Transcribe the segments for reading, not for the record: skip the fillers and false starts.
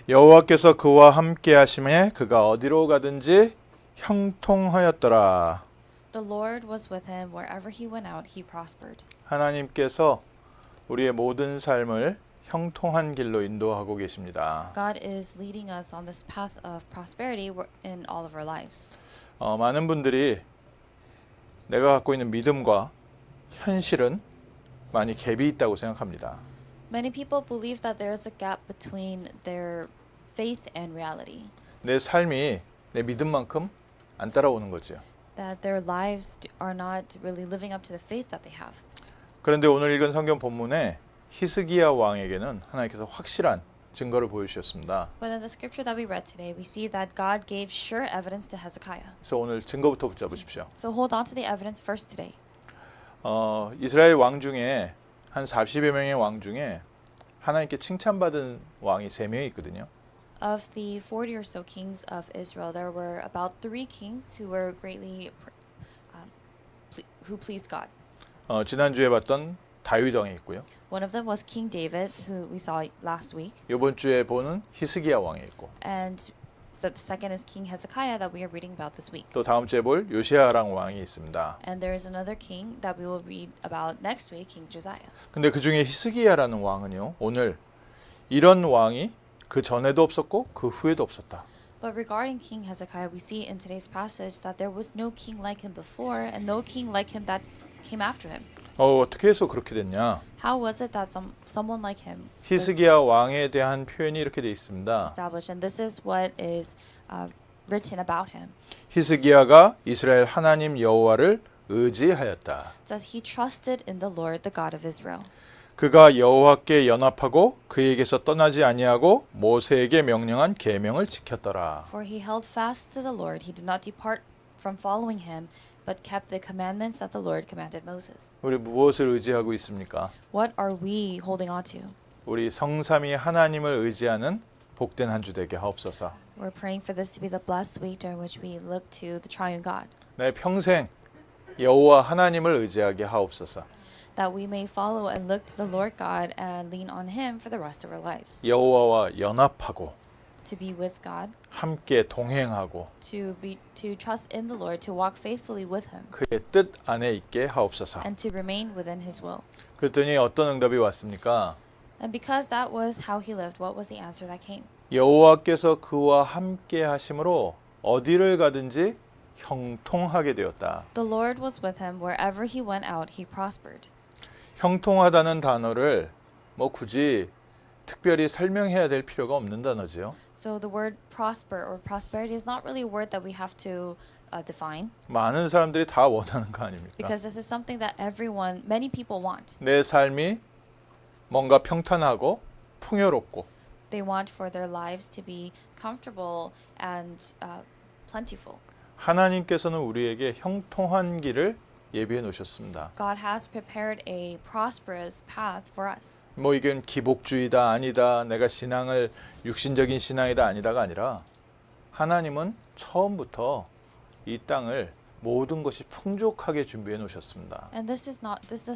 여호와께서 그와 함께 하심에 그가 어디로 가든지 형통하였더라. The Lord was with him wherever he went out, he prospered. 하나님께서 우리의 모든 삶을 형통한 길로 인도하고 계십니다. God is leading us on this path of prosperity in all of our lives. 많은 분들이 내가 갖고 있는 믿음과 현실은 많이 갭이 있다고 생각합니다. Many people believe that there is a gap between their faith and reality. 내 삶이 내 믿음만큼 안 따라오는 거죠. That their lives are not really living up to the faith that they have. 그런데 오늘 읽은 성경 본문에 히스기야 왕에게는 하나님께서 확실한 증거를 보여주셨습니다. But in the scripture that we read today, we see that God gave sure evidence to Hezekiah. 그래서 오늘 증거부터 붙잡으십시오. So hold on to the evidence first today. 이스라엘 왕 중에 한 40여 명의 왕 중에 하나님께 칭찬받은 왕이 3명이 있거든요. Of the 40 or so kings of Israel, there were about 3 kings who were greatly who pleased God. 지난주에 봤던 다윗 왕이 있고요. One of them was King David, who we saw last week, 이번 주에 보는 히스기야 왕이 있고 and so the second is King Hezekiah that we are reading about this week. 또 다음 주에 볼 요시아랑 왕이 있습니다. And there is another king that we will read about next week, King Josiah. 근데 그 중에 히스기야라는 왕은요. 오늘 이런 왕이 그 전에도 없었고 그 후에도 없었다. But regarding King Hezekiah, we see in today's passage that there was no king like him before and no king like him that came after him. 어떻게 해서 그렇게 됐냐? How was it that someone like him was 히스기야 왕에 대한 표현이 이렇게 돼 있습니다. established? And this is what is written about him. 히스기야가 이스라엘 하나님 여호와를 의지하였다. It says he trusted in the Lord, the God of Israel. 그가 여호와께 연합하고 그에게서 떠나지 아니하고 모세에게 명령한 계명을 지켰더라. For he held fast to the Lord. He did not depart from following him, but kept the commandments that the Lord commanded Moses. 우리 무엇을 의지하고 있습니까? What are we holding on to? 우리 성삼위 하나님을 의지하는 복된 한 주 되게 하옵소서. We're praying for this to be the blessed week during which we look to the triune God, 내 평생 여호와 하나님을 의지하게 하옵소서. that we may follow and look to the Lord God and lean on him for the rest of our lives. 여호와와 연합하고 To be with God, 함께 동행하고 to trust in the Lord, to walk faithfully with him, 그의 뜻 안에 있게 하옵소서. and to remain within his will. 그랬더니 어떤 응답이 왔습니까? And because that was how he lived, what was the answer that came? 여호와께서 그와 함께 하심으로 어디를 가든지 형통하게 되었다. The Lord was with him wherever he went out, he prospered. 형통하다는 단어를 뭐 굳이 특별히 설명해야 될 필요가 없는 단어지요. So the word prosper or prosperity is not really a word that we have to define, 많은 사람들이 다 원하는 거 아닙니까? because this is something that many people want. 내 삶이 뭔가 평탄하고 풍요롭고 They want for their lives to be comfortable and plentiful. 하나님께서는 우리에게 형통한 길을 예비해 놓으셨습니다. God has prepared a prosperous path for us. 뭐 이건 기복주의다 아니다 내가 신앙을 육신적인 신앙이다 아니다가 아니라 하나님은 처음부터 이 땅을 모든 것이 풍족하게 준비해 놓으셨습니다. And this does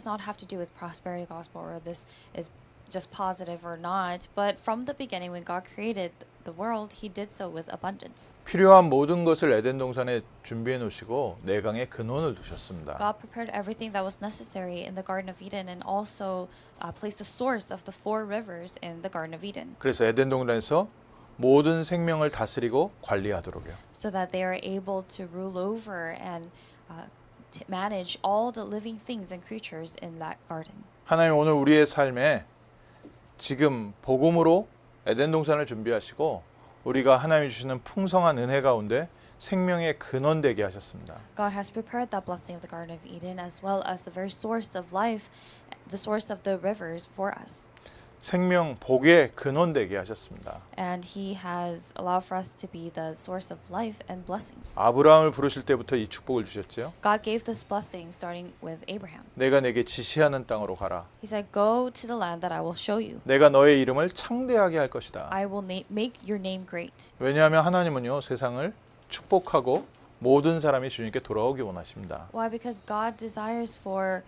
not have to do with prosperity gospel, or this is just positive or not, but from the beginning when God created the world, he did so with abundance. 필요한 모든 것을 에덴 동산에 준비해 놓으시고 내강에 근원을 두셨습니다. God prepared everything that was necessary in the Garden of Eden, and also placed the source of the 4 rivers in the Garden of Eden, 그래서 에덴 동산에서 모든 생명을 다스리고 관리하도록요. so that they are able to rule over and to manage all the living things and creatures in that garden. 하나님 오늘 우리의 삶에 지금 복음으로 에덴 동산을 준비하시고 우리가 하나님이 주시는 풍성한 은혜 가운데 생명의 근원 되게 하셨습니다. God has prepared that blessing of the Garden of Eden as well as the very source of life, the source of the rivers for us. 생명 복의 근원 되게 하셨습니다. And he has allowed for us to be the source of life and blessings. 아브라함을 부르실 때부터 이 축복을 주셨죠. God gave this blessing starting with Abraham. 내가 내게 지시하는 땅으로 가라. He said, "Go to the land that I will show you. 내가 너의 이름을 창대하게 할 것이다. I will make your name great." 왜냐하면 하나님은요 세상을 축복하고 모든 사람이 주님께 돌아오기 원하십니다. Why? Because God desires for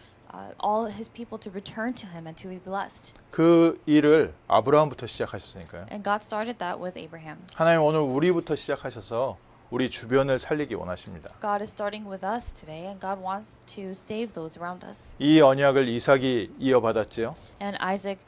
all his people to return to him and to be blessed. 그 일을 아브라함부터 시작하셨으니까요. And God started that with Abraham. 하나님 오늘 우리부터 시작하셔서 우리 주변을 살리기 원하십니다. God is starting with us today, and God wants to save those around us. 이 언약을 이삭이 이어받았지요. And Isaac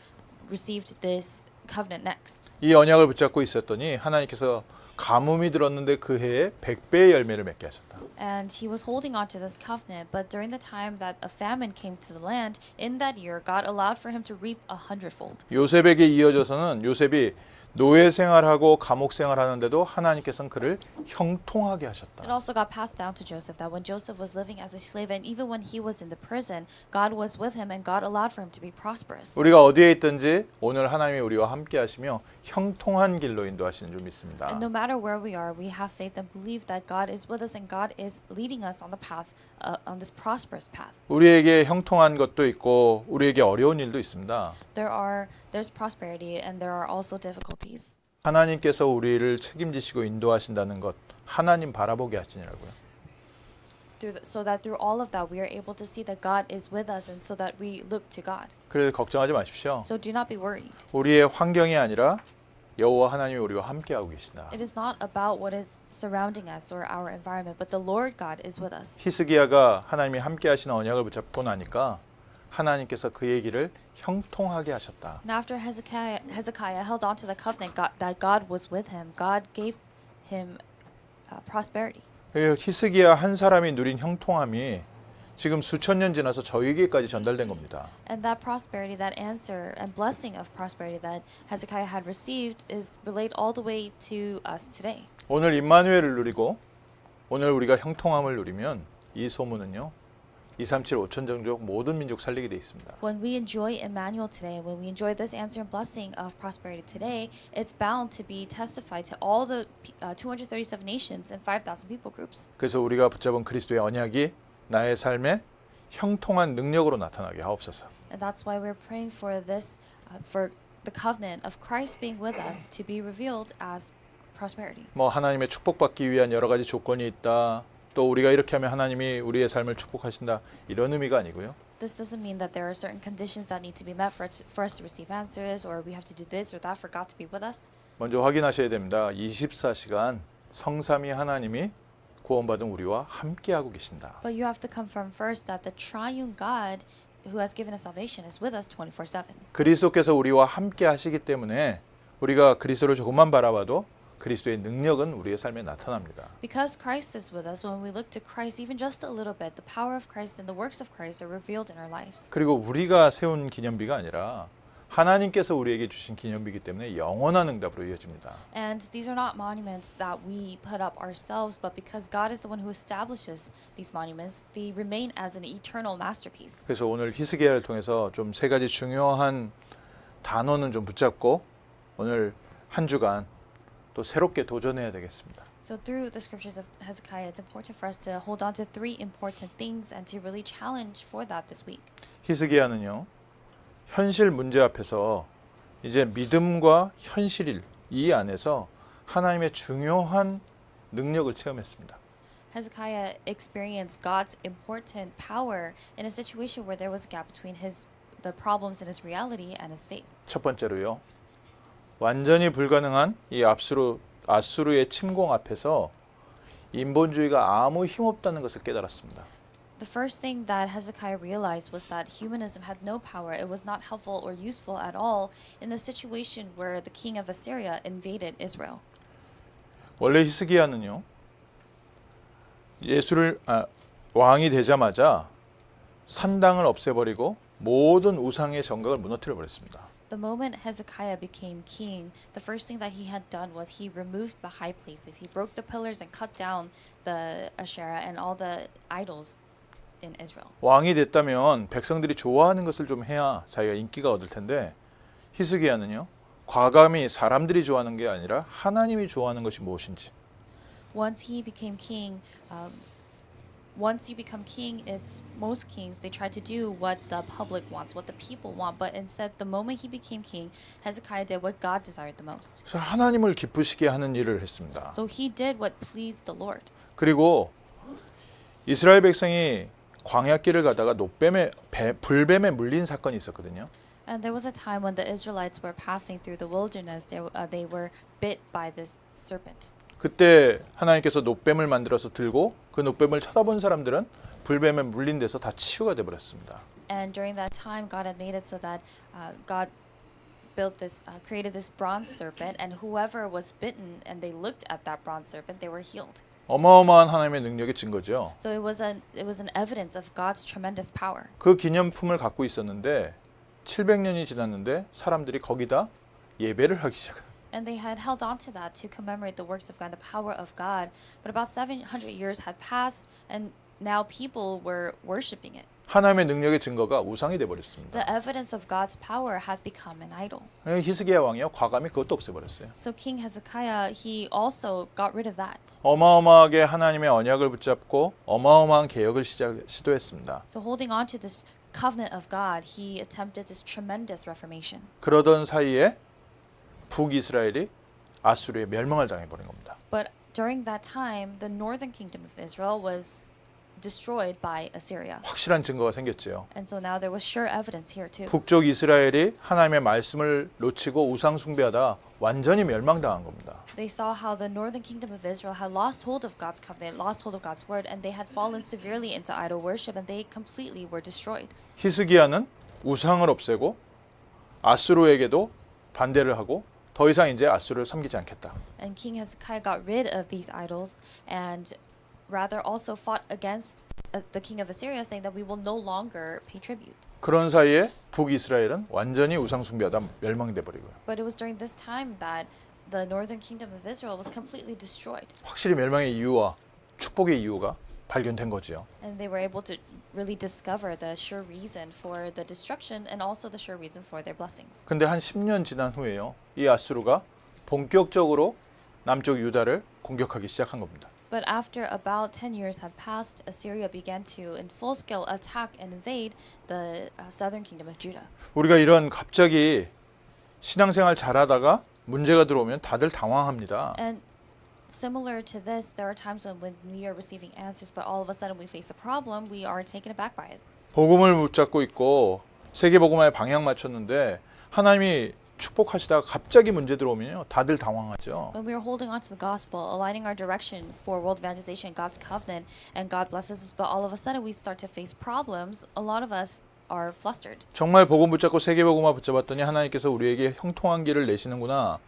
received this covenant next. 이 언약을 붙잡고 있었더니 하나님께서 가뭄이 들었는데 그 해에 100배의 열매를 맺게 하셨다. And he was holding on to this covenant, but during the time that a famine came to the land, in that year, God allowed for him to reap 100-fold. 요셉에게 이어져서는 요셉이 노예 생활하고 감옥 생활하는데도 하나님께서는 그를 형통하게 하셨다. It also got passed down to Joseph that when Joseph was living as a slave and even when he was in the prison, God was with him and God allowed for him to be prosperous. 우리가 어디에 있든지 오늘 하나님이 우리와 함께 하시며 형통한 길로 인도하시는 줄 믿습니다. And no matter where we are, we have faith and believe that God is with us and God is leading us on the path, on this prosperous path. 우리에게 형통한 것도 있고 우리에게 어려운 일도 있습니다. There's prosperity and there are also difficulties. 하나님께서 우리를 책임지시고 인도하신다는 것 하나님 바라보게 하시니라고요. So that through all of that we are able to see that God is with us and so that we look to God. 그래서 걱정하지 마십시오. So do not be worried. 우리의 환경이 아니라 여호와 하나님이 우리와 함께하고 계신다. It is not about what is surrounding us or our environment, but the Lord God is with us. 히스기야가 하나님이 함께하시는 언약을 붙잡고 나니까 하나님께서 그 얘기를 형통하게 하셨다. And after Hezekiah held on to the covenant that God was with him, God gave him prosperity. 히스기야 한 사람이 누린 형통함이 지금 수천 년 지나서 저에게까지 전달된 겁니다. And that prosperity, that answer and blessing of prosperity that Hezekiah had received is relayed all the way to us today. 오늘 임마누엘을 누리고 오늘 우리가 형통함을 누리면 이 소문은요. 237 5천 종족 모든 민족 살리게 돼 있습니다. When we enjoy Emmanuel today, when we enjoy this answer and blessing of prosperity today, it's bound to be testified to all the 237 nations and 5,000 people groups. 그래서 우리가 붙잡은 그리스도의 언약이 나의 삶에 형통한 능력으로 나타나게 하옵소서. And that's why we're praying for this, for the covenant of Christ being with us to be revealed as prosperity. 뭐 하나님의 축복받기 위한 여러 가지 조건이 있다. 또 우리가 이렇게 하면 하나님이 우리의 삶을 축복하신다. 이런 의미가 아니고요. This doesn't mean that there are certain conditions that need to be met for us to receive answers, or we have to do this or that for God to be with us. 먼저 확인하셔야 됩니다. 24시간 성삼위 하나님이 구원받은 우리와 함께하고 계신다. But you have to confirm first that the triune God who has given us salvation is with us 24/7. 그리스도께서 우리와 함께 하시기 때문에 우리가 그리스도를 조금만 바라봐도 그리스도의 능력은 우리의 삶에 나타납니다. Because Christ is with us, when we look to Christ, even just a little bit, the power of Christ and the works of Christ are revealed in our lives. 그리고 우리가 세운 기념비가 아니라 하나님께서 우리에게 주신 기념비이기 때문에 영원한 응답으로 이어집니다. And these are not monuments that we put up ourselves, but because God is the one who establishes these monuments, they remain as an eternal masterpiece. 그래서 오늘 히스기야를 통해서 좀 세 가지 중요한 단어는 좀 붙잡고 오늘 한 주간 또 새롭게 도전해야 되겠습니다. So through the scriptures of Hezekiah, it's important for us to hold on to three important things and to really challenge for that this week. 히스기야는요. 현실 문제 앞에서 이제 믿음과 현실 이 안에서 하나님의 중요한 능력을 체험했습니다. Hezekiah experienced God's important power in a situation where there was a gap between the problems in his reality and his faith. 첫 번째로요. 완전히 불가능한 이 아수르의 침공 앞에서 인본주의가 아무 힘없다는 것을 깨달았습니다. The first thing that Hezekiah realized was that humanism had no power. It was not helpful or useful at all in the situation where the king of Assyria invaded Israel. 원래 히스기야는요. 왕이 되자마자 산당을 없애버리고 모든 우상의 정각을 무너뜨려 버렸습니다. The moment Hezekiah became king, the first thing that he had done was he removed the high places. He broke the pillars and cut down the Asherah and all the idols in Israel. 왕이 됐다면 백성들이 좋아하는 것을 좀 해야 자기가 인기가 얻을 텐데 히스기야는요. 과감히 사람들이 좋아하는 게 아니라 하나님이 좋아하는 것이 무엇인지. Once he became king, once you become king, it's most kings, they try to do what the public wants, what the people want. But instead, the moment he became king, Hezekiah did what God desired the most. 그래서 하나님을 기쁘시게 하는 일을 했습니다. So he did what pleased the Lord. 그리고 이스라엘 백성이 광야길을 가다가 불뱀에 물린 사건이 있었거든요. And there was a time when the Israelites were passing through the wilderness. They were bit by this serpent. 그때 하나님께서 놋뱀을 만들어서 들고 그 놋뱀을 쳐다본 사람들은 불뱀에 물린 데서 다 치유가 돼 버렸습니다. And during that time, God had made it so that God created this bronze serpent, and whoever was bitten and they looked at that bronze serpent, they were healed. 어마어마한 하나님의 능력의 증거죠. So it was an evidence of God's tremendous power. 그 기념품을 갖고 있었는데 700년이 지났는데 사람들이 거기다 예배를 하기 시작해요. And they had held on to that to commemorate the works of God, the power of God. But about 700 years had passed, and now people were worshiping it. 하나님의 능력의 증거가 우상이 돼 버렸습니다. The evidence of God's power had become an idol. 히스기야 왕이요 과감히 그것도 없애버렸어요. So King Hezekiah, he also got rid of that. 어마어마하게 하나님의 언약을 붙잡고 어마어마한 개혁을 시도했습니다. So holding on to this covenant of God, he attempted this tremendous reformation. 그러던 사이에 북이스라엘이 아수르에 멸망을 당해버린 겁니다. But during that time, the northern kingdom of Israel was destroyed by Assyria. 확실한 증거가 생겼죠. And so now there was sure evidence here too. 북쪽 이스라엘이 하나님의 말씀을 놓치고 우상 숭배하다 완전히 멸망당한 겁니다. They saw how the northern kingdom of Israel had lost hold of God's covenant, lost hold of God's word, and they had fallen severely into idol worship, and they completely were destroyed. 히스기야는 우상을 없애고 아수르에게도 반대를 하고 더 이상 이제 아수르를 섬기지 않겠다. And King Hezekiah got rid of these idols and rather also fought against the king of Assyria, saying that we will no longer pay tribute. 그런 사이에 북이스라엘은 완전히 우상 숭배하다 멸망돼 버리고요. But it was during this time that the northern kingdom of Israel was completely destroyed. 확실히 멸망의 이유와 축복의 이유가 발견된 거지요. And they were able to really discover the sure reason for the destruction and also the sure reason for their blessings. 근데 한 10년 지난 후에요. 이 아수르가 본격적으로 남쪽 유다를 공격하기 시작한 겁니다. But after about 10 years had passed, Assyria began to, in full scale, attack and invade the southern kingdom of Judah. 우리가 이런 갑자기 신앙생활 잘하다가 문제가 들어오면 다들 당황합니다. And similar to this, there are times when we are receiving answers, but all of a sudden we face a problem, we are taken aback by it. 복음을 붙잡고 있고 세계 복음화에 방향 맞췄는데 하나님이 축복하시다가 갑자기 문제 들어오면요, 다들 당황하죠. When we are holding on to the gospel, aligning our direction for world evangelization, God's covenant, and God blesses us, but all of a sudden we start to face problems, a lot of us are flustered. 정말 복음 붙잡고 세계 복음화 붙잡았더니 하나님께서 우리에게 형통한 길을 내시는구나.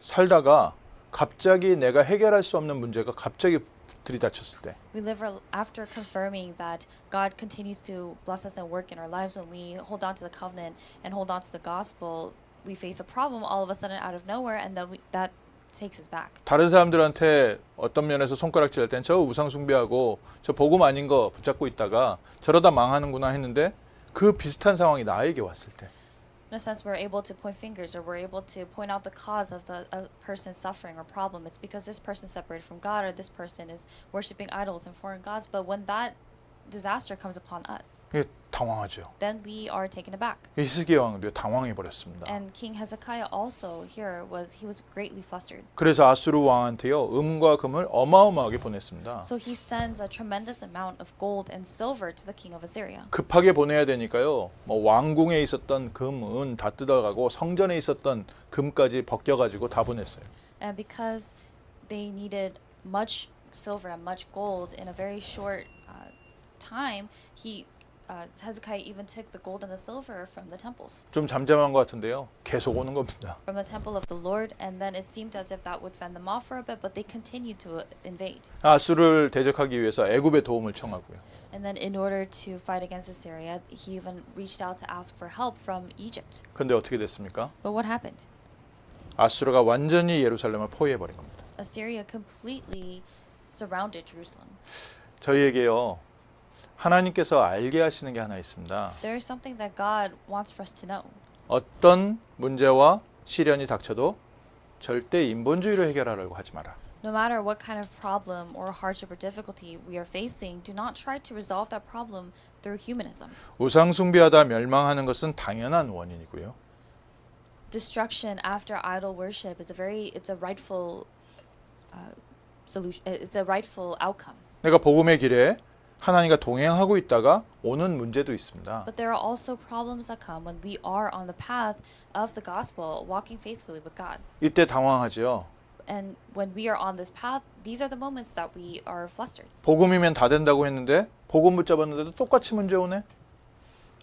살다가 갑자기 내가 해결할 수 없는 문제가 갑자기 들이닥쳤을 때 We live after confirming that God continues to bless us and work in our lives. When we hold on to the covenant and hold on to the gospel, we face a problem all of a sudden out of nowhere, and then that takes us back. 다른 사람들한테 어떤 면에서 손가락질 할 땐 저 우상 숭배하고 저 복음 아닌 거 붙잡고 있다가 저러다 망하는구나 했는데 그 비슷한 상황이 나에게 왔을 때 In a sense, we're able to point fingers, or we're able to point out the cause of the person's suffering or problem. It's because this person is separated from God, or this person is worshiping idols and foreign gods. But when that disaster comes upon us, 이게 당황하죠. then we are taken aback. 히스기야 왕도 당황해 버렸습니다. And King Hezekiah also here he was greatly flustered. 그래서 아수르 왕한테요 음과 금을 어마어마하게 보냈습니다. So he sends a tremendous amount of gold and silver to the king of Assyria. 급하게 보내야 되니까요. 뭐 왕궁에 있었던 금은 다 뜯어가고 성전에 있었던 금까지 벗겨가지고 다 보냈어요. And because they needed much silver and much gold in a very short time, Hezekiah even took the gold and the silver from the temples, 좀 잠잠한 것 같은데요. 계속 오는 겁니다. from the temple of the Lord, and then it seemed as if that would fend them off for a bit, but they continued to invade. 아수르를 대적하기 위해서 애굽의 도움을 청하고요. And then in order to fight against Assyria, he even reached out to ask for help from Egypt. 근데 어떻게 됐습니까? But what happened? 아수르가 완전히 예루살렘을 포위해 버린 겁니다. Assyria completely surrounded Jerusalem. 저희에게요. 하나님께서 알게 하시는 게 하나 있습니다. There is something that God wants for us to know. 어떤 문제와 시련이 닥쳐도 절대 인본주의로 해결하려고 하지 마라. No matter what kind of problem or hardship or difficulty we are facing, do not try to resolve that problem through humanism. 우상 숭배하다 멸망하는 것은 당연한 원인이고요. Destruction after idol worship is it's a rightful solution. It's a rightful outcome. 내가 복음의 길에 하나님과 동행하고 있다가 오는 문제도 있습니다. But there are also problems that come when we are on the path of the gospel, walking faithfully with God. 이때 당황하죠. And when we are on this path, these are the moments that we are flustered. 복음이면 다 된다고 했는데 복음 붙잡았는데도 똑같이 문제 오네.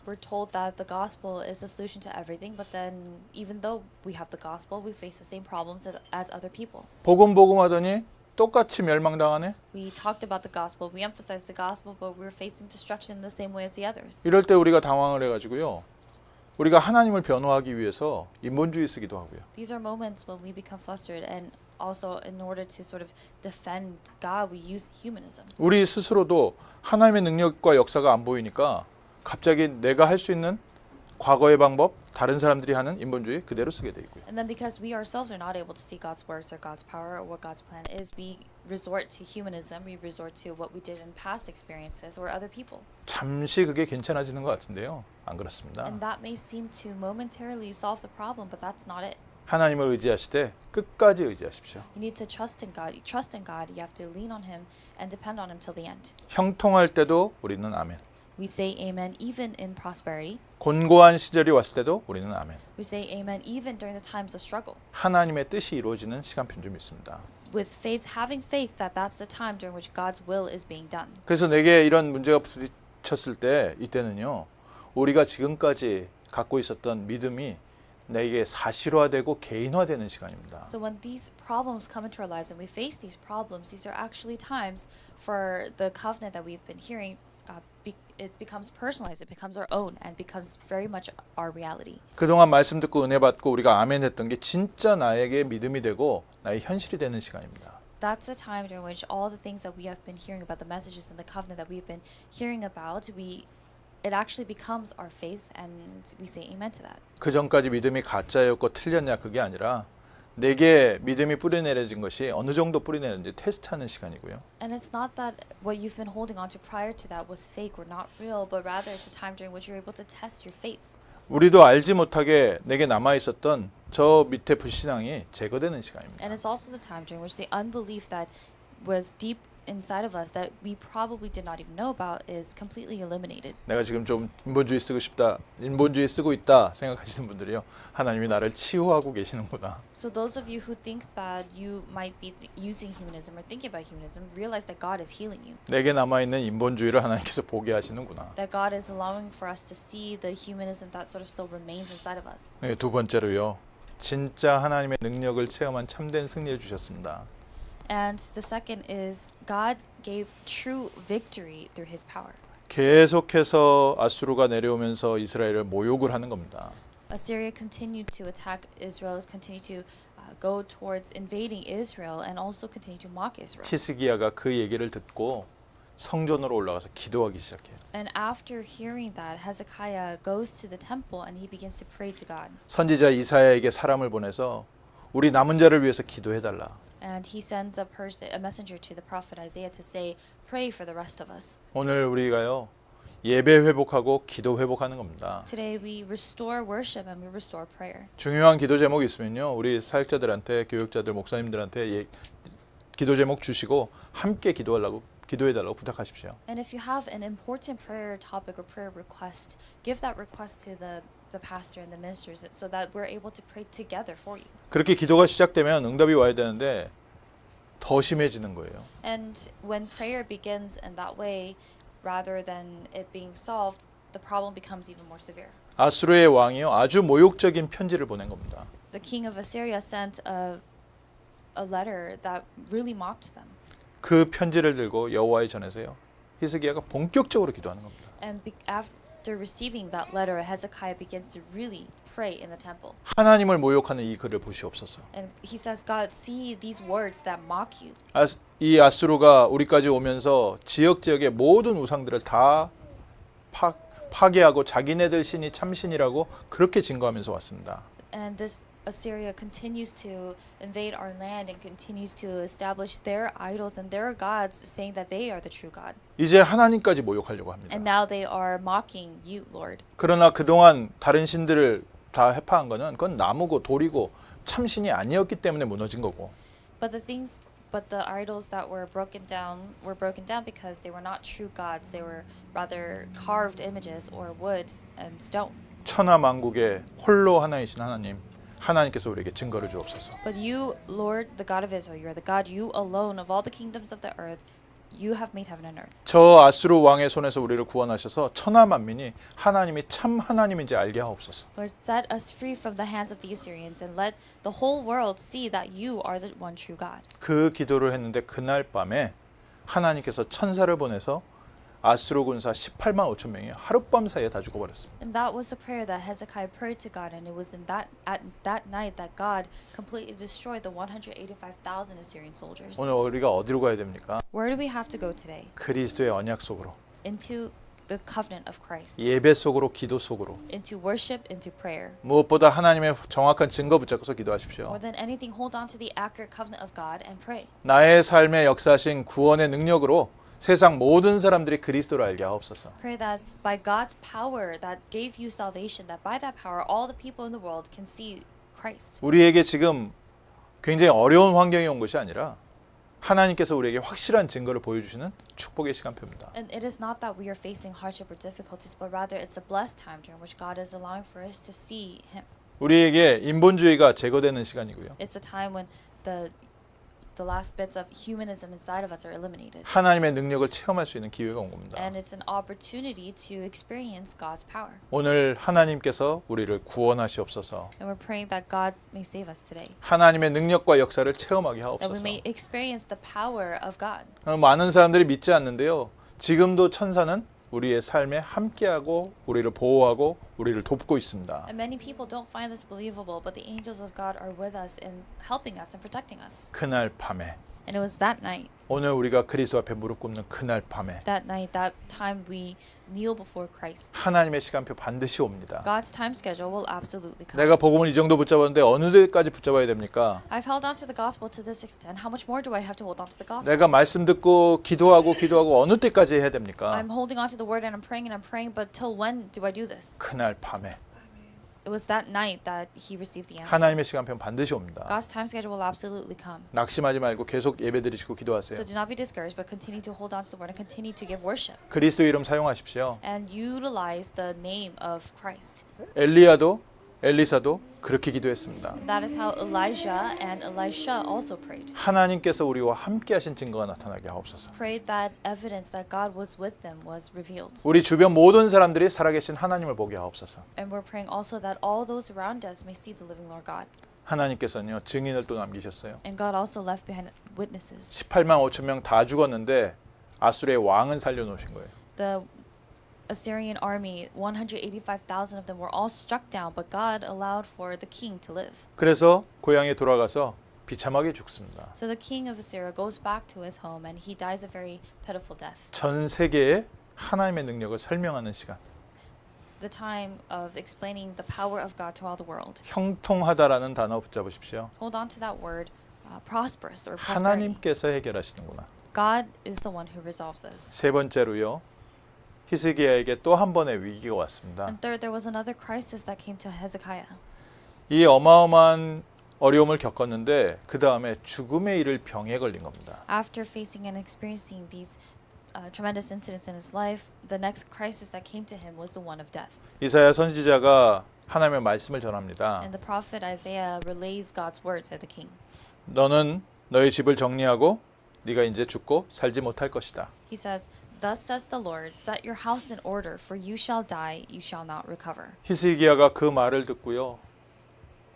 We're told that the gospel is the solution to everything, but then even though we have the gospel, we face the same problems as other people. 복음 하더니 똑같이 멸망당하네. We talked about the gospel, we emphasized the gospel, but we're facing destruction in the same way as the others. 이럴 때 우리가 당황을 해가지고요. 우리가 하나님을 변호하기 위해서 인본주의 쓰기도 하고요. These are moments when we become flustered, and also in order to sort of defend God, we use humanism. 우리 스스로도 하나님의 능력과 역사가 안 보이니까 갑자기 내가 할 수 있는 과거의 방법, 다른 사람들이 하는 인본주의 그대로 쓰게 돼 있고요. And then because we ourselves are not able to see God's works or God's power or what God's plan is, we resort to humanism, we resort to what we did in past experiences or other people. 잠시 그게 괜찮아지는 것 같은데요. 안 그렇습니다. And that may seem to momentarily solve the problem, but that's not it. 하나님을 의지하시되 끝까지 의지하십시오. You need to trust in God. You trust in God. You have to lean on Him and depend on Him till the end. 형통할 때도 우리는 아멘. We say amen even in prosperity. 곤고한 시절이 왔을 때도 우리는 아멘. We say amen even during the times of struggle. 하나님의 뜻이 이루어지는 시간표인 줄 믿습니다. With faith, having faith that that's the time during which God's will is being done. 그래서 내게 이런 문제가 부딪혔을 때 이때는요. 우리가 지금까지 갖고 있었던 믿음이 내게 사실화되고 개인화되는 시간입니다. So when these problems come into our lives and we face these problems, these are actually times for the covenant that we've been hearing. It becomes personalized. It becomes our own and becomes very much our reality. 그동안 말씀 듣고 은혜 받고 우리가 아멘 했던 게 진짜 나에게 믿음이 되고 나의 현실이 되는 시간입니다. That's the time during which all the things that we have been hearing about, the messages and the covenant that we've been hearing about, it actually becomes our faith, and we say amen to that. 그 전까지 믿음이 가짜였고 틀렸냐 그게 아니라 내게 믿음이 뿌리내려진 것이 어느 정도 뿌리내렸는지 테스트하는 시간이고요. And it's not that what you've been holding on to prior to that was fake or not real, but rather it's a time during which you're able to test your faith. 우리도 알지 못하게 내게 남아 있었던 저 밑에 불신앙이 제거되는 시간입니다. And it's also the time during which the unbelief that was deep inside of us that we probably did not even know about is completely eliminated. 내가 지금 좀 인본주의 쓰고 싶다, 인본주의 쓰고 있다 생각하시는 분들이요. 하나님이 나를 치유하고 계시는구나. So those of you who think that you might be using humanism or thinking about humanism, realize that God is healing you. 내게 남아 있는 인본주의를 하나님께서 보게 하시는구나. That God is allowing for us to see the humanism that sort of still remains inside of us. 네, 두 번째로요. 진짜 하나님의 능력을 체험한 참된 승리를 주셨습니다. And the second is God gave true victory through His power. 계속해서 아수르가 내려오면서 이스라엘을 모욕을 하는 겁니다. Assyria continued to attack Israel, continued to go towards invading Israel, and also continued to mock Israel. 히스기야가 그 얘기를 듣고 성전으로 올라가서 기도하기 시작해요. And after hearing that, Hezekiah goes to the temple and he begins to pray to God. 선지자 이사야에게 사람을 보내서 우리 남은 자를 위해서 기도해달라. And he sends a messenger to the prophet Isaiah to say, pray for the rest of us. 오늘 우리가요 예배 회복하고 기도 회복하는 겁니다. Today we restore worship and we restore prayer. 중요한 기도 제목이 있으면요 우리 사역자들한테 교육자들 목사님들한테 기도 제목 주시고 함께 기도해달라고 부탁하십시오. And if you have an important prayer topic or prayer request, give that request to the pastor and the ministers so that we're able to pray together for you. 그렇게 기도가 시작되면 응답이 와야 되는데 더 심해지는 거예요. And when prayer begins in that way, rather than it being solved, the problem becomes even more severe. 아수르의 왕이요 아주 모욕적인 편지를 보낸 겁니다. The king of Assyria sent a letter that really mocked them. 그 편지를 들고 여호와의 전에서요 히스기야가 본격적으로 기도하는 겁니다. And after receiving that letter, Hezekiah begins to really pray in the temple. 하나님을 모욕하는 이 글을 보시옵소서. And he says, God, see these words that mock you. 이 아수르가 우리까지 오면서 지역의 모든 우상들을 다 파괴하고 자기네들 신이 참신이라고 그렇게 증거하면서 왔습니다. And this Assyria continues to invade our land and continues to establish their idols and their gods, saying that they are the true God. 이제 하나님까지 모욕하려고 합니다. And now they are mocking you, Lord. 그러나 그동안 다른 신들을 다 해파한 거는 그건 나무고 돌이고 참신이 아니었기 때문에 무너진 거고. But the things But the idols that were broken down because they were not true gods. They were rather carved images or wood and stone. 천하 만국의 홀로 하나이신 하나님, 하나님께서 우리에게 증거를 주옵소서. But you, Lord, the God of Israel, you are the God, you alone of all the kingdoms of the earth, you have made heaven and earth. 저 아수르 왕의 손에서 우리를 구원하셔서 천하 만민이 하나님이 참 하나님인지 알게 하옵소서. Lord, set us free from the hands of the Assyrians and let the whole world see that you are the one true God. 그 기도를 했는데 그날 밤에 하나님께서 천사를 보내서 아수르 군사 18만 5천 명이 하룻밤 사이에 다 죽어버렸습니다. And that was the prayer that Hezekiah prayed to God, and it was at that night that God completely destroyed the 185,000 Assyrian soldiers. 오늘 우리가 어디로 가야 됩니까? Where do we have to go today? 그리스도의 언약 속으로, Into the covenant of Christ. 예배 속으로, 기도 속으로. Into worship, into prayer. 무엇보다 하나님의 정확한 증거 붙잡고서 기도하십시오. More than anything, hold on to the accurate covenant of God and pray. 나의 삶에 역사하신 구원의 능력으로 세상 모든 사람들이 그리스도를 알게 하옵소서. Pray that by God's power that gave you salvation, that by that power all the people in the world can see Christ. 우리에게 지금 굉장히 어려운 환경이 온 것이 아니라 하나님께서 우리에게 확실한 증거를 보여주시는 축복의 시간표입니다. And it is not that we are facing hardship or difficulties, but rather it's a blessed time during which God is allowing for us to see Him. 우리에게 인본주의가 제거되는 시간이고요. It's a time when the last bits of humanism inside of us are eliminated. 하나님의 능력을 체험할 수 있는 기회가 온 겁니다. And it's an opportunity to experience God's power. 오늘 하나님께서 우리를 구원하시옵소서. And we're praying that God may save us today. 하나님의 능력과 역사를 체험하게 That we 하옵소서. may experience the power of God. 많은 사람들이 믿지 않는데요. 지금도 천사는 우리의 삶에 함께하고 우리를 보호하고 우리를 돕고 있습니다. And many people don't find this believable, but the angels of God are with us and helping us and protecting us. 그날 밤에 And it was that night, 오늘 우리가 그리스도 앞에 무릎 꿇는 그날 밤에 that time we kneel before Christ. 하나님의 시간표 반드시 옵니다. God's time schedule will absolutely come. 내가 복음을 이 정도 붙잡았는데 어느 데까지 붙잡아야 됩니까? I've held on to the gospel to this extent. How much more do I have to hold on to the gospel? 내가 말씀 듣고 기도하고 어느 때까지 해야 됩니까? I'm holding on to the word and I'm praying, but till when do I do this? 그날 밤에 It was that night that he received the answer. 하나님의 시간표는 반드시 옵니다. God's time schedule will absolutely come. 낙심하지 말고 계속 예배드리시고 기도하세요. So do not be discouraged, but continue to hold on to the word and continue to give worship. 그리스도 이름 사용하십시오. And utilize the name of Christ. 엘리야도 엘리사도 그렇게 기도했습니다. That is how Elijah and Elisha also prayed. 하나님께서 우리와 함께 하신 증거가 나타나게 하옵소서. Prayed that evidence that God was with them was revealed. 우리 주변 모든 사람들이 살아계신 하나님을 보게 하옵소서. And we're praying also that all those around us may see the living Lord God. 하나님께서는요 증인을 또 남기셨어요. And God also left behind witnesses. 18만 5천 명 다 죽었는데 아수르의 왕은 살려놓으신 거예요. The Assyrian army, 185,000 of them were all struck down, but God allowed for the king to live. 그래서 고향에 돌아가서 비참하게 죽습니다. So the king of Assyria goes back to his home and he dies a very pitiful death. 전 세계에 하나님의 능력을 설명하는 시간. The time of explaining the power of God to all the world. 형통하다라는 단어 붙잡으십시오. Hold on to that word, prosperous or prosperity. 하나님께서 해결하시는구나. God is the one who resolves this. 세 번째로요. 히스기야에게 또 한 번의 위기가 왔습니다. And third, there was another crisis that came to Hezekiah. 이 어마어마한 어려움을 겪었는데 그 다음에 죽음에 이를 병에 걸린 겁니다. After facing and experiencing these tremendous incidents in his life, the next crisis that came to him was the one of death. 이사야 선지자가 하나님의 말씀을 전합니다. And the prophet Isaiah relays God's words to the king. 너는 너의 집을 정리하고 네가 이제 죽고 살지 못할 것이다. He says, "Thus says the Lord, set your house in order, for you shall die, you shall not recover." 히스기야가 그 말을 듣고요.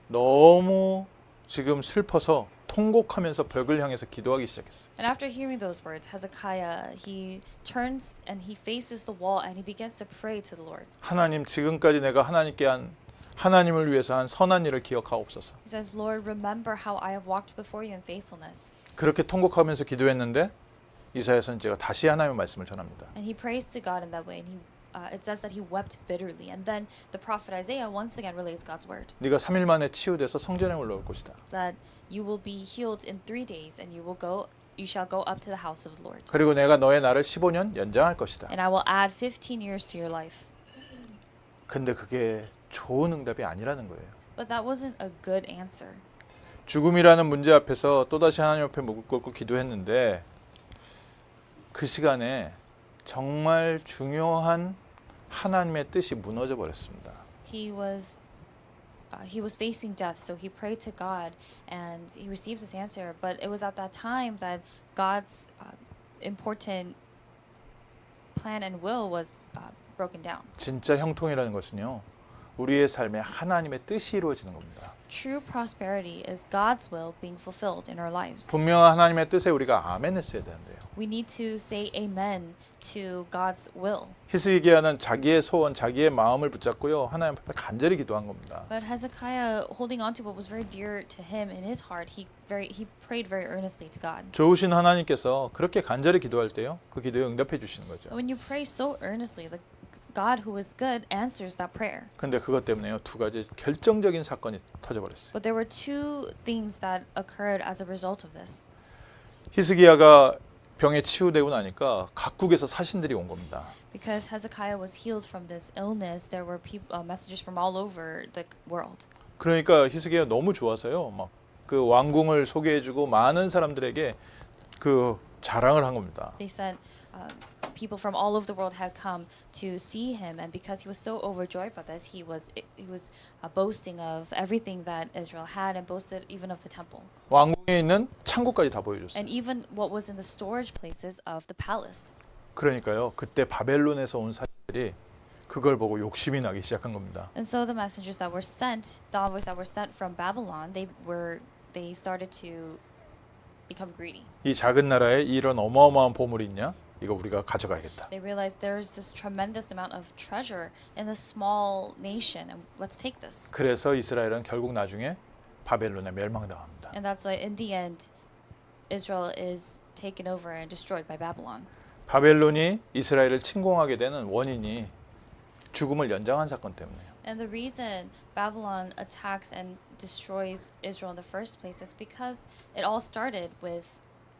너무 지금 슬퍼서 통곡하면서 벽을 향해서 기도하기 시작했어요. And after hearing those words, Hezekiah, he turns and he faces the wall and he begins to pray to the Lord. 하나님 지금까지 내가 하나님을 위해서 한 선한 일을 기억하옵소서. He says, "Lord, remember how I have walked before you in faithfulness." 그렇게 통곡하면서 기도했는데 이사야 선지자가 다시 하나님의 말씀을 전합니다. And he prays to God in that way, and it says that he wept bitterly. And then the prophet Isaiah once again relays God's word. 네가 3일 만에 치유돼서 성전에 올라올 것이다. That you will be healed in 3 days, and you shall go up to the house of the Lord. 그리고 내가 너의 날을 15년 연장할 것이다. And I will add 15 years to your life. 근데 그게 좋은 응답이 아니라는 거예요. But that wasn't a good answer. 죽음이라는 문제 앞에서 또다시 하나님 앞에 무릎 꿇고 기도했는데 그 시간에 정말 중요한 하나님의 뜻이 무너져 버렸습니다. He was facing death, so he prayed to God and he received his answer. But it was at that time that God's important plan and will was broken down. 진짜 형통이라는 것은요, 우리의 삶에 하나님의 뜻이 이루어지는 겁니다. True prosperity is God's will being fulfilled in our lives. 분명한 하나님의 뜻에 우리가 아멘 했어야 되는데요. We need to say amen to God's will. 히스기야는 자기의 소원, 자기의 마음을 붙잡고요, 하나님 앞에 간절히 기도한 겁니다. But Hezekiah, holding on to what was very dear to him in his heart, he prayed very earnestly to God. 좋으신 하나님께서 그렇게 간절히 기도할 때요, 그 기도에 응답해 주시는 거죠. When you pray so earnestly, the God who is good answers that prayer. 근데 그것 때문에요, 두 가지 결정적인 사건이 터져버렸어요. But there were two things that occurred as a result of this. 히스기야가 병에 치유되고 나니까 각국에서 사신들이 온 겁니다. Because Hezekiah was healed from this illness, there were messages from all over the world. 그러니까 히스기야가 너무 좋아서요, 막 그 왕궁을 소개해주고 많은 사람들에게 그 자랑을 한 겁니다. They said people from all over the world had come to see him, and because he was so overjoyed by this, he was boasting of everything that Israel had, and boasted even of the temple, 왕궁에 있는 창고까지 다 보여줬어요. and even what was in the storage places of the palace. 그러니까요, 그때 바벨론에서 온 사람들이 그걸 보고 욕심이 나기 시작한 겁니다. And so the messengers that were sent, the envoys that were sent from Babylon, they started to become greedy. 이 작은 나라에 이런 어마어마한 보물이 있냐? 이거 우리가 가져가야겠다. They realized there's this tremendous amount of treasure in this small nation, and let's take this. 그래서 이스라엘은 결국 나중에 바벨론에 멸망당합니다. And that's why in the end, Israel is taken over and destroyed by Babylon. 바벨론이 이스라엘을 침공하게 되는 원인이 죽음을 연장한 사건 때문에요. And the reason Babylon attacks and destroys Israel in the first place is because it all started with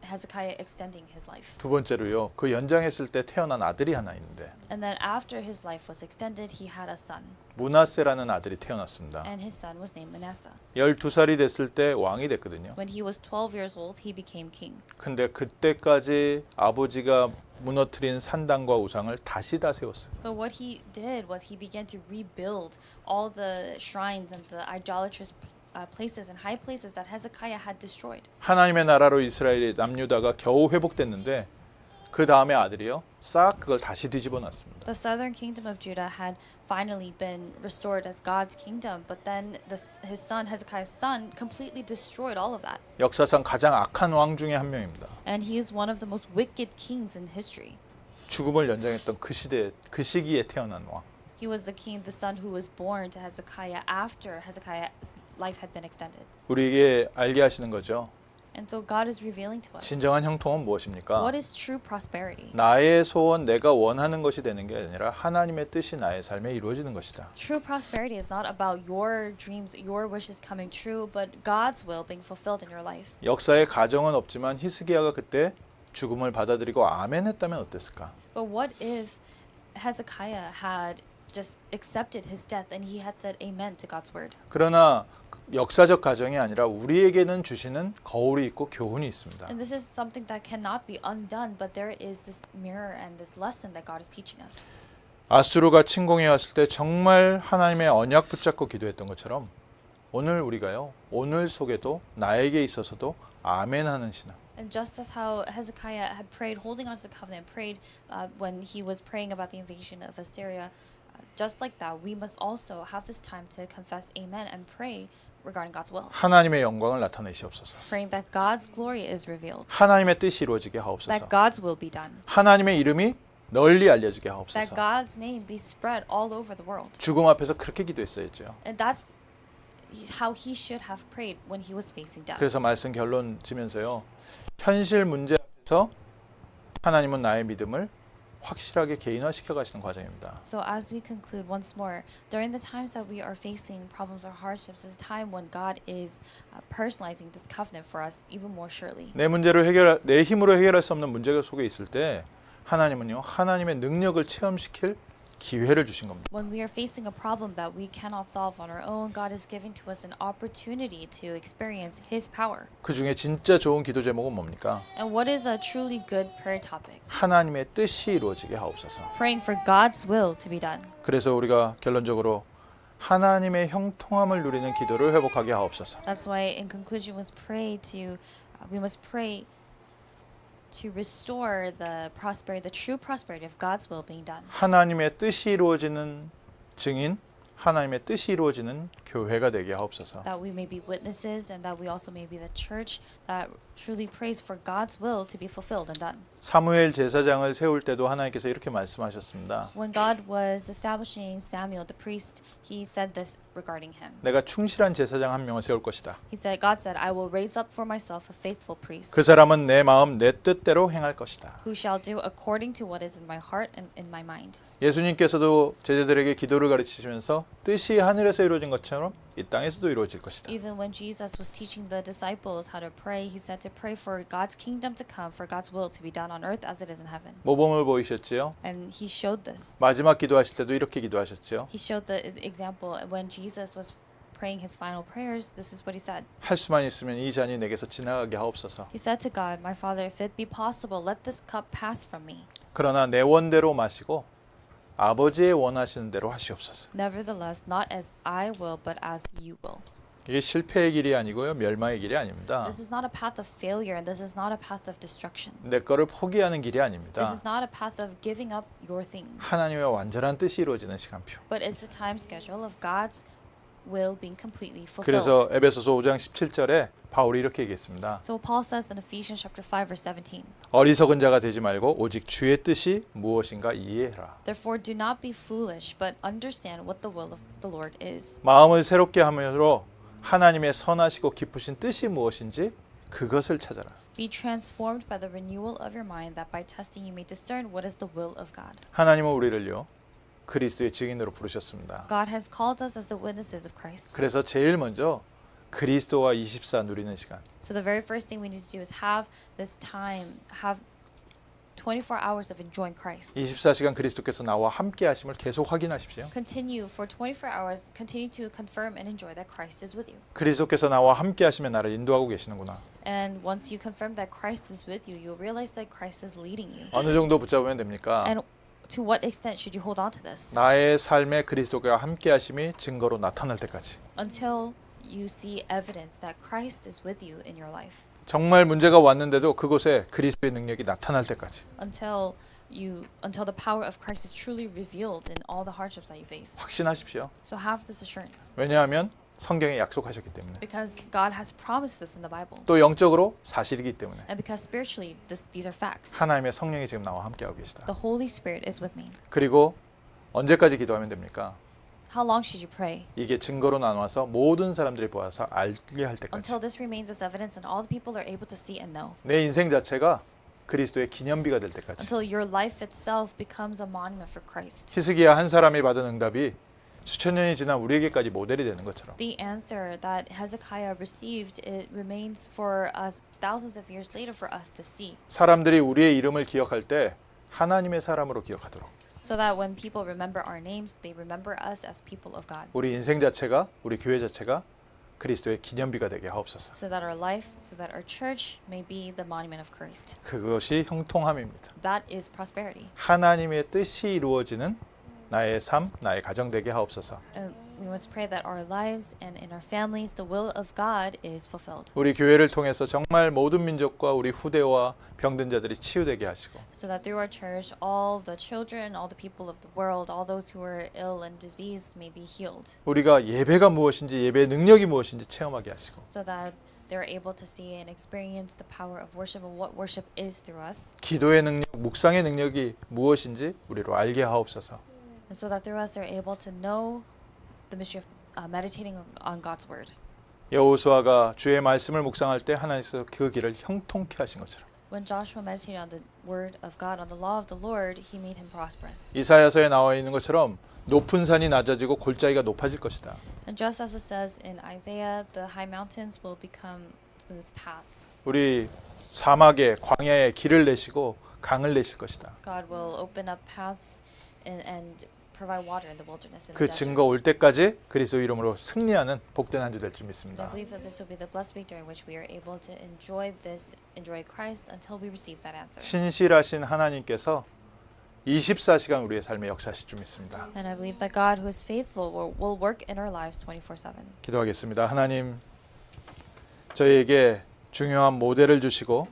Hezekiah extending his life. 두 번째로요, 그 연장했을 때 태어난 아들이 하나 있는데 And then after his life was extended, he had a son. 므낫세라는 아들이 태어났습니다. And his son was named Manasseh. 12살이 됐을 때 왕이 됐거든요. When he was 12 years old, he became king. 근데 그때까지 아버지가 무너뜨린 산당과 우상을 다시 다 세웠어요. But what he did was he began to rebuild all the shrines and the idolatrous places and high places that Hezekiah had destroyed. 하나님의 나라로 이스라엘이 남유다가 겨우 회복됐는데 그 다음에 아들이요, 싹 그걸 다시 뒤집어 놨습니다. The southern kingdom of Judah had finally been restored as God's kingdom, but then his son, Hezekiah's son, completely destroyed all of that. 역사상 가장 악한 왕 중에 한 명입니다. And he is one of the most wicked kings in history. 죽음을 연장했던 그 시대, 그 시기에 태어난 왕. He was the king, the son who was born to Hezekiah after Hezekiah's life had been extended. 우리에게 알게 하시는 거죠. And so God is revealing to us. 진정한 형통은 무엇입니까? What is true prosperity? 나의 소원, 내가 원하는 것이 되는 게 아니라 하나님의 뜻이 나의 삶에 이루어지는 것이다. True prosperity is not about your dreams, your wishes coming true, but God's will being fulfilled in your life. 역사에 가정은 없지만 히스기야가 그때 죽음을 받아들이고 아멘했다면 어땠을까? But what if Hezekiah had just accepted his death and he had said amen to God's word? 그러나 역사적 가정이 아니라 우리에게는 주시는 거울이 있고 교훈이 있습니다. And this is something that cannot be undone, but there is this mirror and this lesson that God is teaching us. 아수르가 침공해 왔을 때 정말 하나님의 언약 붙잡고 기도했던 것처럼 오늘 우리가요, 오늘 속에도 나에게 있어서도 아멘하는 신앙. And just as how Hezekiah had prayed, holding on to the covenant, prayed when he was praying about the invasion of Assyria, just like that, we must also have this time to confess amen and pray regarding God's will. 하나님의 영광을 나타내시옵소서. Praying that God's glory is revealed, 하나님의 뜻이 이루어지게 that 하옵소서. God's will be done, 하나님의 이름이 널리 알려지게 that 하옵소서. God's name be spread all over the world. 죽음 앞에서 그렇게 기도했어야죠. And that's how he should have prayed when he was facing death. 그래서 말씀 결론 지면서요, 현실 문제 앞에서 하나님은 나의 믿음을 확실하게 개인화시켜 가시는 과정입니다. So as we conclude once more, during the times that we are facing problems or hardships is a time when God is personalizing this covenant for us even more surely. 내 힘으로 해결할 수 없는 문제가 속에 있을 때 하나님은요, 하나님의 능력을 체험시킬 기회를 주신 겁니다. When we are facing a problem that we cannot solve on our own, God is giving to us an opportunity to experience His power. 그 중에 진짜 좋은 기도 제목은 뭡니까? And what is a truly good prayer topic? 하나님의 뜻이 이루어지게 하옵소서. Praying for God's will to be done. 그래서 우리가 결론적으로 하나님의 형통함을 누리는 기도를 회복하게 하옵소서. That's why in conclusion we must pray to restore the true prosperity of God's will being done. 하나님의 뜻이 이루어지는 증인, 하나님의 뜻이 이루어지는 교회가 되게 하옵소서. That we may be witnesses and that we also may be the church that truly prays for God's will to be fulfilled and done. 사무엘 제사장을 세울 때도 하나님께서 이렇게 말씀하셨습니다. When God was establishing Samuel the priest, He said this regarding him. 내가 충실한 제사장 한 명을 세울 것이다. God said, I will raise up for myself a faithful priest 그 사람은 내 마음 내 뜻대로 행할 것이다. who shall do according to what is in my heart and in my mind. 예수님께서도 제자들에게 기도를 가르치시면서 뜻이 하늘에서 이루어진 것처럼 이 땅에서도 이루어질 것이다. Even when Jesus was teaching the disciples how to pray, He said to pray for God's kingdom to come, for God's will to be done on earth as it is in heaven. 모범을 보이셨지요? And He showed this. 마지막 기도하실 때도 이렇게 기도하셨지요? He showed the example when Jesus was praying His final prayers. This is what He said. 할 수만 있으면 이 잔이 내게서 지나가게 하옵소서. He said to God, My Father, if it be possible, let this cup pass from me. 그러나 내 원대로 마시고 아버지의 원하시는 대로 하시옵소서. Nevertheless, not as I will, but as you will. 이게 실패의 길이 아니고요, 멸망의 길이 아닙니다. This is not a path of failure, and this is not a path of destruction. 내 거를 포기하는 길이 아닙니다. This is not a path of giving up your things, 하나님의 완전한 뜻이 이루어지는 시간표. but it's a time schedule of God's will being completely 그래서 fulfilled. 에베소서 5장 17절에 바울이 이렇게 얘기했습니다. So Paul says in Ephesians chapter 5 verse 17, 어리석은 자가 되지 말고 오직 주의 뜻이 무엇인가 이해해라. Therefore do not be foolish, but understand what the will of the Lord is. 마음을 새롭게 함으로 하나님의 선하시고 기쁘신 뜻이 무엇인지 그것을 찾아라. Be transformed by the renewal of your mind, that by testing you may discern what is the will of God. 하나님은 우리를요 그리스도의 증인으로 부르셨습니다. God has called us as the witnesses of Christ. 그래서 제일 먼저 그리스도와 24 누리는 시간. So the very first thing we need to do is have this time, have 24 hours of enjoying Christ. 24시간 그리스도께서 나와 함께 하심을 계속 확인하십시오. Continue for 24 hours, continue to confirm and enjoy that Christ is with you. 그리스도께서 나와 함께 하시면 나를 인도하고 계시는구나. And once you confirm that Christ is with you, you'll realize that Christ is leading you. 어느 정도 붙잡으면 됩니까? And to what extent should you hold on to this? 나의 삶에 그리스도가 함께 하심이 증거로 나타날 때까지. Until you see evidence that Christ is with you in your life. 정말 문제가 왔는데도 그곳에 그리스도의 능력이 나타날 때까지. Until the power of Christ is truly revealed in all the hardships that you face. 확신하십시오. So have this assurance. 왜냐하면 성경에 약속하셨기 때문에. Because God has promised this in the Bible. 또 영적으로 사실이기 때문에. And because spiritually these are facts. 하나님의 성령이 지금 나와 함께하고 계시다. The Holy Spirit is with me. 그리고 언제까지 기도하면 됩니까? How long should you pray? 이게 증거로 나눠서 모든 사람들이 보아서 알게 할 때까지. Until this remains as evidence and all the people are able to see and know. 내 인생 자체가 그리스도의 기념비가 될 때까지. Until your life itself becomes a monument for Christ. 히스기야 한 사람이 받은 응답이 수천 년이 지난 우리에게까지 모델이 되는 것처럼. The answer that Hezekiah received, it remains for us thousands of years later for us to see. 사람들이 우리의 이름을 기억할 때 하나님의 사람으로 기억하도록. So that when people remember our names, they remember us as people of God. 우리 인생 자체가, 우리 교회 자체가 그리스도의 기념비가 되게 하옵소서. So that our life, so that our church may be the monument of Christ. 그것이 형통함입니다. That is prosperity. 하나님의 뜻이 이루어지는 나의 삶, 나의 가정 되게 하옵소서. And we must pray that our lives and in our families, the will of God is fulfilled. 우리 교회를 통해서 정말 모든 민족과 우리 후대와 병든 자들이 치유되게 하시고 So that through our church, all the children, all the people of the world, all those who are ill and diseased may be healed. 우리가 예배가 무엇인지 예배의 능력이 무엇인지 체험하게 하시고 So that they're able to see and experience the power of worship and what worship is through us. 기도의 능력, 묵상의 능력이 무엇인지 우리로 알게 하옵소서. And so that through us they're able to know the mystery of meditating on God's word. 여호수아가 주의 말씀을 묵상할 때 하나님께서 그 길을 형통케 하신 것처럼 When Joshua meditated on the word of God, on the law of the Lord, he made him prosperous. 이사야서에 나와 있는 것처럼 높은 산이 낮아지고 골짜기가 높아질 것이다. And just as it says in Isaiah, the high mountains will become smooth paths. 우리 사막에 광야에 길을 내시고 강을 내실 것이다. God will open up paths and provide water in the wilderness in 그 the desert. 증거 올 때까지 그리스도 이름으로 승리하는 복된 한 주 될 줄 And I 믿습니다. believe that this will be the blessed week during which we are able to enjoy Christ until we receive that answer. 신실하신 하나님께서 24시간 우리의 삶에 역사하실 줄 믿습니다. And I believe that God, who is faithful, will work in our lives 24/7. 기도하겠습니다. 하나님, 저희에게 중요한 모델을 주시고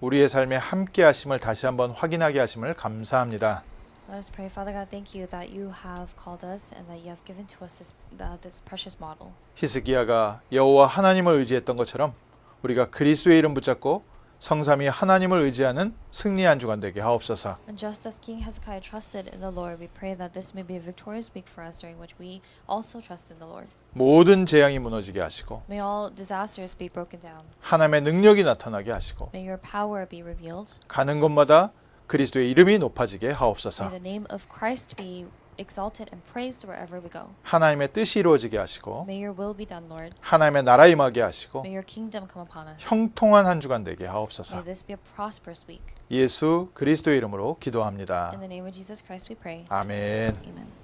우리의 삶에 함께 하심을 다시 한번 확인하게 하심을 감사합니다. Let us pray. Father God, thank you that you have called us and that you have given to us this precious model. 히스기야가 여호와 하나님을 의지했던 것처럼 우리가 그리스도의 이름 붙잡고 성삼위 하나님을 의지하는 승리한 주간 되게 하옵소서. And just as King Hezekiah trusted in the Lord, we pray that this may be a victorious week for us during which we also trust in the Lord. 모든 재앙이 무너지게 하시고 May all disasters be broken down. 하나님의 능력이 나타나게 하시고 May your power be revealed. 가는 곳마다 그리스도의 이름이 높아지게 하옵소서. May the name of Christ be exalted and praised wherever we go. 하나님의 뜻이 이루어지게 하시고 May your will be done, Lord. 하나님의 나라 임하게 하시고 May your kingdom come upon us. 형통한 한 주간 되게 May 하옵소서. this be a prosperous week. 예수 그리스도의 이름으로 기도합니다. In the name of Jesus Christ we pray. 아멘. Amen.